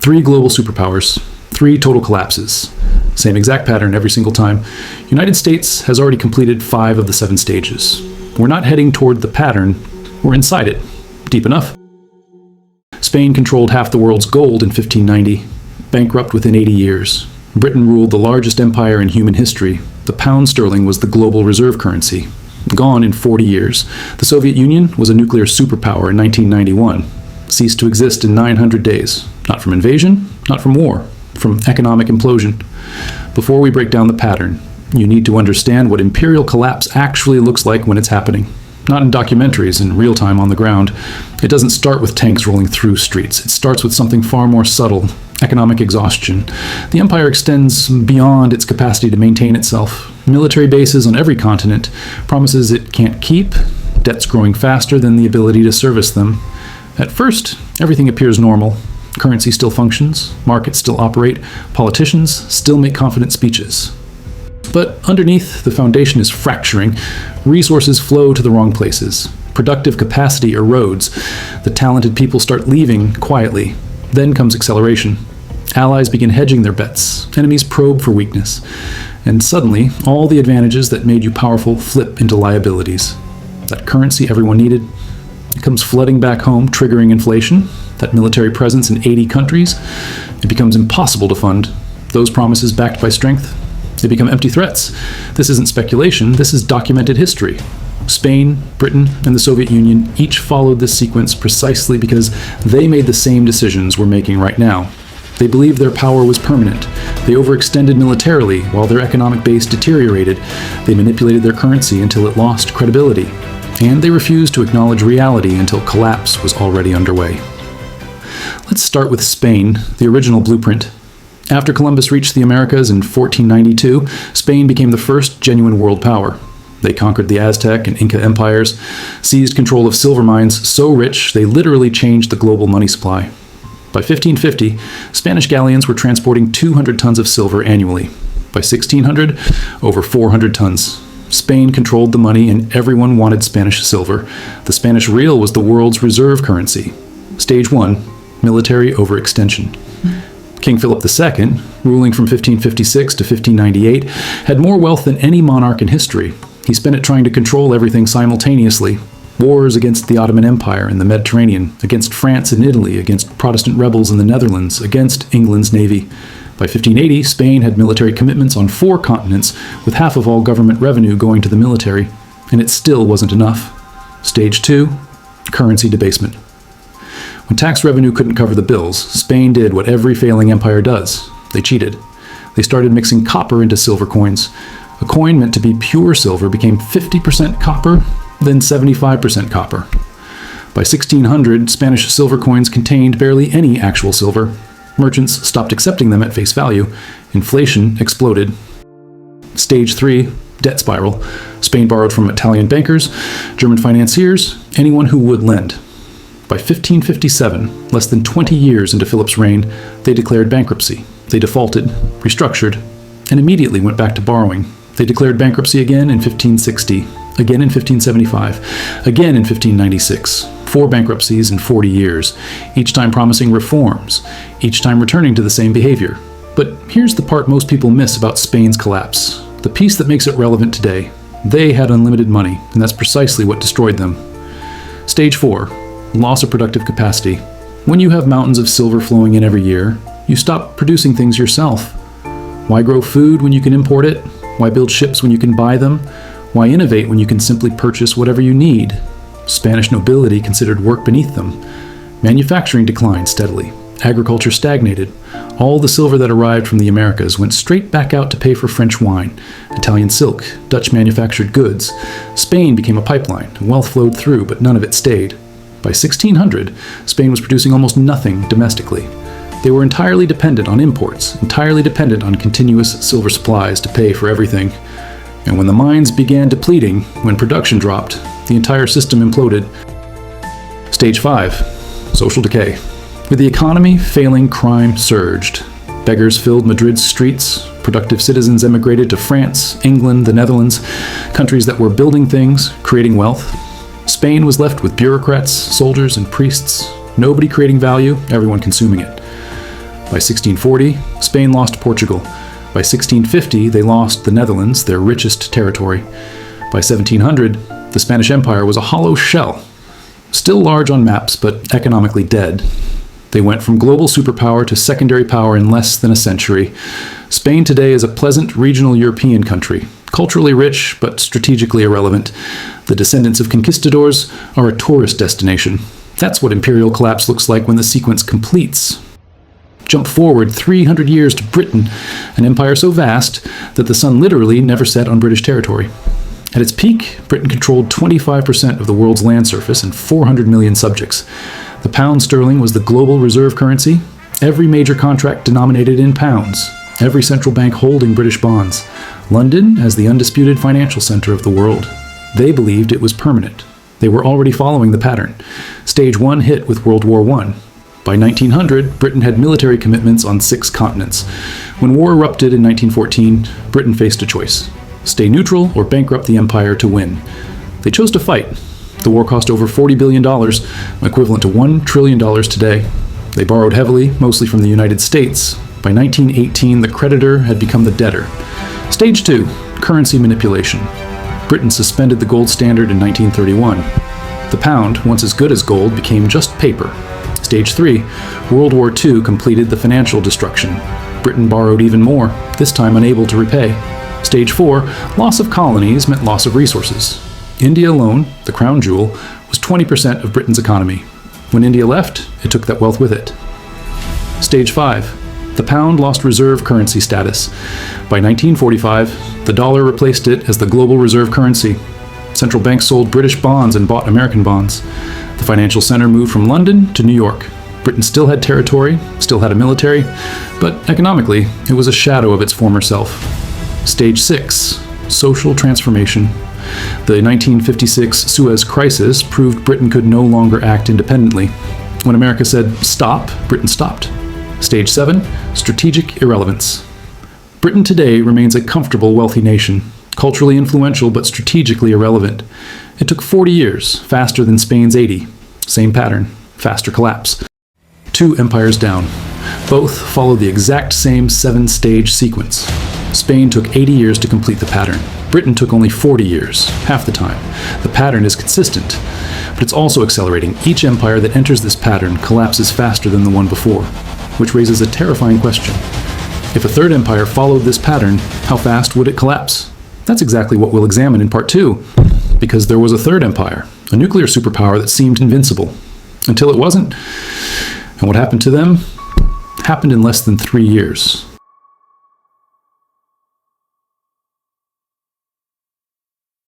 3 global superpowers, 3 total collapses. Same exact pattern every single time. United States has already completed 5 of the 7 stages. We're not heading toward the pattern, we're inside it. Deep enough. Spain controlled half the world's gold in 1590, bankrupt within 80 years. Britain ruled the largest empire in human history. The pound sterling was the global reserve currency. Gone in 40 years. The Soviet Union was a nuclear superpower in 1991. Ceased to exist in 900 days. Not from invasion, not from war, from economic implosion. Before we break down the pattern, you need to understand what imperial collapse actually looks like when it's happening. Not in documentaries, in real time on the ground. It doesn't start with tanks rolling through streets. It starts with something far more subtle, economic exhaustion. The empire extends beyond its capacity to maintain itself. Military bases on every continent, promises it can't keep, debts growing faster than the ability to service them. At first, everything appears normal. Currency still functions, markets still operate, politicians still make confident speeches. But underneath, the foundation is fracturing. Resources flow to the wrong places. Productive capacity erodes. The talented people start leaving quietly. Then comes acceleration. Allies begin hedging their bets. Enemies probe for weakness. And suddenly, all the advantages that made you powerful flip into liabilities. That currency everyone needed, it comes flooding back home, triggering inflation. That military presence in 80 countries, it becomes impossible to fund. Those promises backed by strength, they become empty threats. This isn't speculation, this is documented history. Spain, Britain, and the Soviet Union each followed this sequence precisely because they made the same decisions we're making right now. They believed their power was permanent. They overextended militarily while their economic base deteriorated. They manipulated their currency until it lost credibility. And they refused to acknowledge reality until collapse was already underway. Let's start with Spain, the original blueprint. After Columbus reached the Americas in 1492, Spain became the first genuine world power. They conquered the Aztec and Inca empires, seized control of silver mines so rich they literally changed the global money supply. By 1550, Spanish galleons were transporting 200 tons of silver annually. By 1600, over 400 tons. Spain controlled the money and everyone wanted Spanish silver. The Spanish real was the world's reserve currency. Stage 1, military overextension. King Philip II, ruling from 1556 to 1598, had more wealth than any monarch in history. He spent it trying to control everything simultaneously. Wars against the Ottoman Empire in the Mediterranean, against France and Italy, against Protestant rebels in the Netherlands, against England's navy. By 1580, Spain had military commitments on 4 continents, with half of all government revenue going to the military. And it still wasn't enough. Stage 2, currency debasement. When tax revenue couldn't cover the bills, Spain did what every failing empire does. They cheated. They started mixing copper into silver coins. A coin meant to be pure silver became 50% copper, then 75% copper. By 1600, Spanish silver coins contained barely any actual silver. Merchants stopped accepting them at face value. Inflation exploded. Stage 3, debt spiral. Spain borrowed from Italian bankers, German financiers, anyone who would lend. By 1557, less than 20 years into Philip's reign, they declared bankruptcy. They defaulted, restructured, and immediately went back to borrowing. They declared bankruptcy again in 1560, again in 1575, again in 1596. 4 bankruptcies in 40 years, each time promising reforms, each time returning to the same behavior. But here's the part most people miss about Spain's collapse, the piece that makes it relevant today. They had unlimited money, and that's precisely what destroyed them. Stage 4, loss of productive capacity. When you have mountains of silver flowing in every year, you stop producing things yourself. Why grow food when you can import it? Why build ships when you can buy them? Why innovate when you can simply purchase whatever you need? Spanish nobility considered work beneath them. Manufacturing declined steadily. Agriculture stagnated. All the silver that arrived from the Americas went straight back out to pay for French wine, Italian silk, Dutch manufactured goods. Spain became a pipeline. Wealth flowed through, but none of it stayed. By 1600, Spain was producing almost nothing domestically. They were entirely dependent on imports, entirely dependent on continuous silver supplies to pay for everything. And when the mines began depleting, when production dropped, the entire system imploded. Stage 5, social decay. With the economy failing, crime surged. Beggars filled Madrid's streets. Productive citizens emigrated to France, England, the Netherlands, countries that were building things, creating wealth. Spain was left with bureaucrats, soldiers, and priests. Nobody creating value, everyone consuming it. By 1640, Spain lost Portugal. By 1650, they lost the Netherlands, their richest territory. By 1700, the Spanish Empire was a hollow shell, still large on maps, but economically dead. They went from global superpower to secondary power in less than a century. Spain today is a pleasant regional European country, culturally rich but strategically irrelevant. The descendants of conquistadors are a tourist destination. That's what imperial collapse looks like when the sequence completes. Jump forward 300 years to Britain, an empire so vast that the sun literally never set on British territory. At its peak, Britain controlled 25% of the world's land surface and 400 million subjects. The pound sterling was the global reserve currency, every major contract denominated in pounds, every central bank holding British bonds, London as the undisputed financial center of the world. They believed it was permanent. They were already following the pattern. Stage 1 hit with World War I. By 1900, Britain had military commitments on 6 continents. When war erupted in 1914, Britain faced a choice: stay neutral or bankrupt the empire to win. They chose to fight. The war cost over $40 billion, equivalent to $1 trillion today. They borrowed heavily, mostly from the United States. By 1918, the creditor had become the debtor. Stage 2, currency manipulation. Britain suspended the gold standard in 1931. The pound, once as good as gold, became just paper. Stage 3, World War II completed the financial destruction. Britain borrowed even more, this time unable to repay. Stage 4, loss of colonies meant loss of resources. India alone, the crown jewel, was 20% of Britain's economy. When India left, it took that wealth with it. Stage 5, the pound lost reserve currency status. By 1945, the dollar replaced it as the global reserve currency. Central banks sold British bonds and bought American bonds. The financial center moved from London to New York. Britain still had territory, still had a military, but economically, it was a shadow of its former self. Stage 6, social transformation. The 1956 Suez Crisis proved Britain could no longer act independently. When America said stop, Britain stopped. Stage 7, strategic irrelevance. Britain today remains a comfortable, wealthy nation, culturally influential but strategically irrelevant. It took 40 years, faster than Spain's 80. Same pattern, faster collapse. 2 empires down. Both followed the exact same 7-stage sequence. Spain took 80 years to complete the pattern. Britain took only 40 years, half the time. The pattern is consistent, but it's also accelerating. Each empire that enters this pattern collapses faster than the one before, which raises a terrifying question. If a third empire followed this pattern, how fast would it collapse? That's exactly what we'll examine in part 2, because there was a third empire, a nuclear superpower that seemed invincible, until it wasn't. And what happened to them happened in less than 3 years.